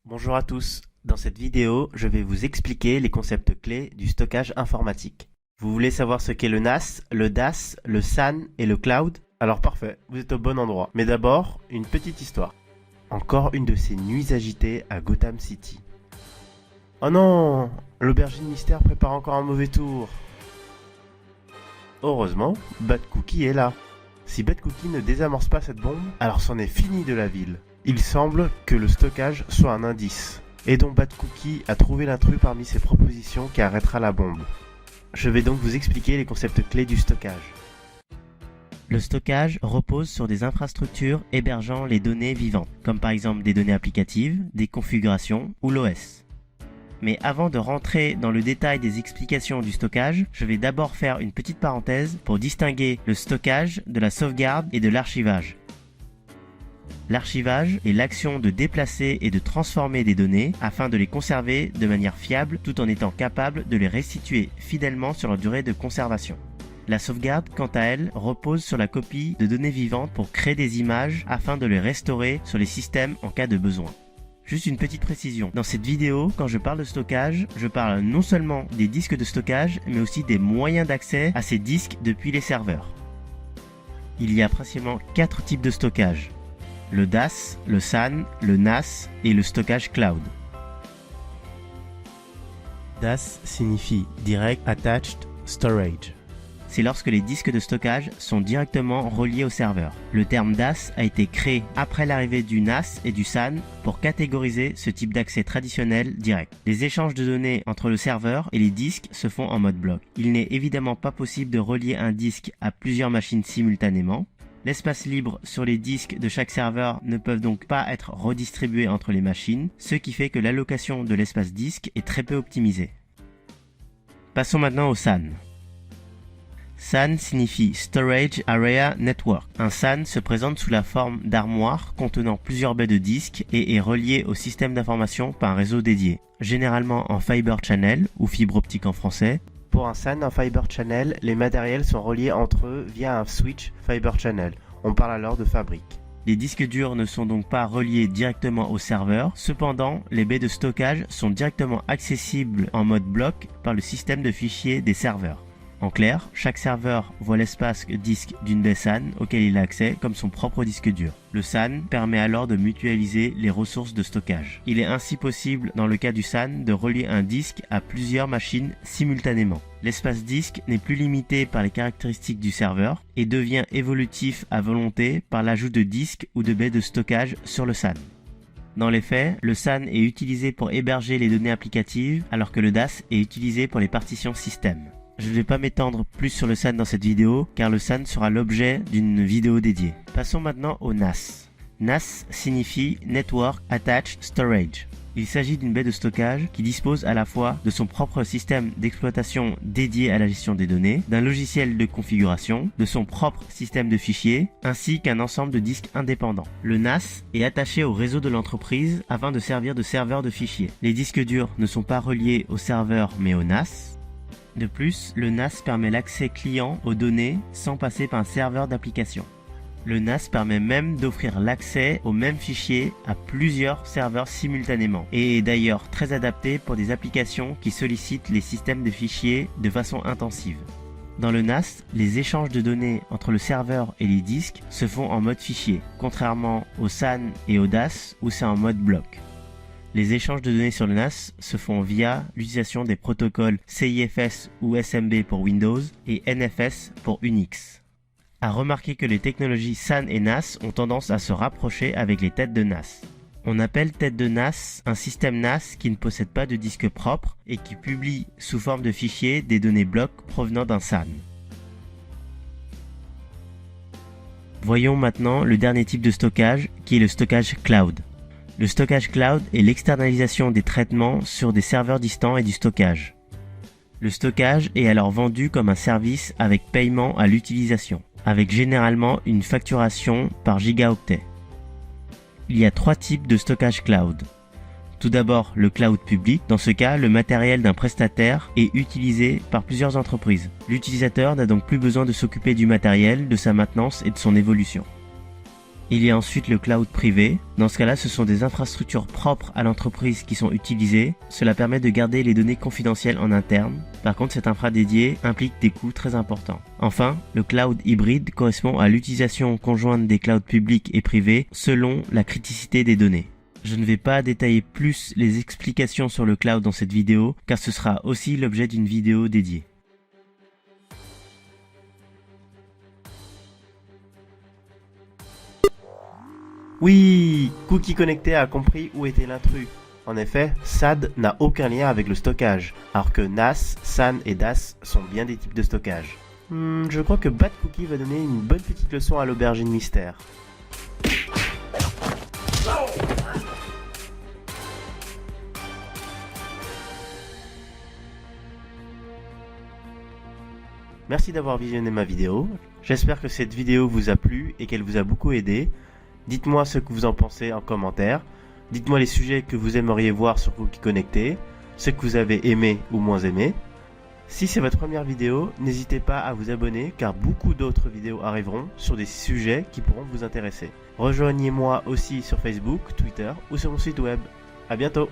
Bonjour à tous, dans cette vidéo, je vais vous expliquer les concepts clés du stockage informatique. Vous voulez savoir ce qu'est le NAS, le DAS, le SAN et le cloud? Alors parfait, vous êtes au bon endroit. Mais d'abord, une petite histoire. Encore une de ces nuits agitées à Gotham City. Oh non, l'aubergine mystère prépare encore un mauvais tour. Heureusement, Bad Cookie est là. Si Bad Cookie ne désamorce pas cette bombe, alors c'en est fini de la ville. Il semble que le stockage soit un indice, et dont Bad Cookie a trouvé l'intrus parmi ses propositions qui arrêtera la bombe. Je vais donc vous expliquer les concepts clés du stockage. Le stockage repose sur des infrastructures hébergeant les données vivantes, comme par exemple des données applicatives, des configurations ou l'OS. Mais avant de rentrer dans le détail des explications du stockage, je vais d'abord faire une petite parenthèse pour distinguer le stockage de la sauvegarde et de l'archivage. L'archivage est l'action de déplacer et de transformer des données afin de les conserver de manière fiable tout en étant capable de les restituer fidèlement sur la durée de conservation. La sauvegarde, quant à elle, repose sur la copie de données vivantes pour créer des images afin de les restaurer sur les systèmes en cas de besoin. Juste une petite précision, dans cette vidéo, quand je parle de stockage, je parle non seulement des disques de stockage, mais aussi des moyens d'accès à ces disques depuis les serveurs. Il y a principalement 4 types de stockage. Le DAS, le SAN, le NAS et le stockage cloud. DAS signifie Direct Attached Storage. C'est lorsque les disques de stockage sont directement reliés au serveur. Le terme DAS a été créé après l'arrivée du NAS et du SAN pour catégoriser ce type d'accès traditionnel direct. Les échanges de données entre le serveur et les disques se font en mode bloc. Il n'est évidemment pas possible de relier un disque à plusieurs machines simultanément. L'espace libre sur les disques de chaque serveur ne peuvent donc pas être redistribués entre les machines, ce qui fait que l'allocation de l'espace disque est très peu optimisée. Passons maintenant au SAN. SAN signifie Storage Area Network. Un SAN se présente sous la forme d'armoire contenant plusieurs baies de disques et est relié au système d'information par un réseau dédié, généralement en Fiber Channel ou fibre optique en français. Pour un SAN en Fiber Channel, les matériels sont reliés entre eux via un switch Fiber Channel. On parle alors de fabrique. Les disques durs ne sont donc pas reliés directement au serveur, cependant les baies de stockage sont directement accessibles en mode bloc par le système de fichiers des serveurs. En clair, chaque serveur voit l'espace disque d'une baie SAN auquel il a accès comme son propre disque dur. Le SAN permet alors de mutualiser les ressources de stockage. Il est ainsi possible, dans le cas du SAN, de relier un disque à plusieurs machines simultanément. L'espace disque n'est plus limité par les caractéristiques du serveur et devient évolutif à volonté par l'ajout de disques ou de baies de stockage sur le SAN. Dans les faits, le SAN est utilisé pour héberger les données applicatives alors que le DAS est utilisé pour les partitions système. Je ne vais pas m'étendre plus sur le SAN dans cette vidéo, car le SAN sera l'objet d'une vidéo dédiée. Passons maintenant au NAS. NAS signifie Network Attached Storage. Il s'agit d'une baie de stockage qui dispose à la fois de son propre système d'exploitation dédié à la gestion des données, d'un logiciel de configuration, de son propre système de fichiers, ainsi qu'un ensemble de disques indépendants. Le NAS est attaché au réseau de l'entreprise afin de servir de serveur de fichiers. Les disques durs ne sont pas reliés au serveur mais au NAS. De plus, le NAS permet l'accès client aux données sans passer par un serveur d'application. Le NAS permet même d'offrir l'accès aux mêmes fichiers à plusieurs serveurs simultanément et est d'ailleurs très adapté pour des applications qui sollicitent les systèmes de fichiers de façon intensive. Dans le NAS, les échanges de données entre le serveur et les disques se font en mode fichier, contrairement au SAN et au DAS où c'est en mode bloc. Les échanges de données sur le NAS se font via l'utilisation des protocoles CIFS ou SMB pour Windows et NFS pour Unix. À remarquer que les technologies SAN et NAS ont tendance à se rapprocher avec les têtes de NAS. On appelle tête de NAS un système NAS qui ne possède pas de disque propre et qui publie sous forme de fichiers des données blocs provenant d'un SAN. Voyons maintenant le dernier type de stockage qui est le stockage cloud. Le stockage cloud est l'externalisation des traitements sur des serveurs distants et du stockage. Le stockage est alors vendu comme un service avec paiement à l'utilisation, avec généralement une facturation par gigaoctet. Il y a 3 types de stockage cloud. Tout d'abord, le cloud public. Dans ce cas, le matériel d'un prestataire est utilisé par plusieurs entreprises. L'utilisateur n'a donc plus besoin de s'occuper du matériel, de sa maintenance et de son évolution. Il y a ensuite le cloud privé. Dans ce cas-là, ce sont des infrastructures propres à l'entreprise qui sont utilisées. Cela permet de garder les données confidentielles en interne. Par contre, cette infra dédiée implique des coûts très importants. Enfin, le cloud hybride correspond à l'utilisation conjointe des clouds publics et privés selon la criticité des données. Je ne vais pas détailler plus les explications sur le cloud dans cette vidéo, car ce sera aussi l'objet d'une vidéo dédiée. Oui, Cookie Connecté a compris où était l'intrus. En effet, SAD n'a aucun lien avec le stockage, alors que NAS, SAN et DAS sont bien des types de stockage. Je crois que Bad Cookie va donner une bonne petite leçon à l'aubergine mystère. Merci d'avoir visionné ma vidéo. J'espère que cette vidéo vous a plu et qu'elle vous a beaucoup aidé. Dites-moi ce que vous en pensez en commentaire. Dites-moi les sujets que vous aimeriez voir sur Cookie Connecté, ce que vous avez aimé ou moins aimé. Si c'est votre première vidéo, n'hésitez pas à vous abonner car beaucoup d'autres vidéos arriveront sur des sujets qui pourront vous intéresser. Rejoignez-moi aussi sur Facebook, Twitter ou sur mon site web. À bientôt!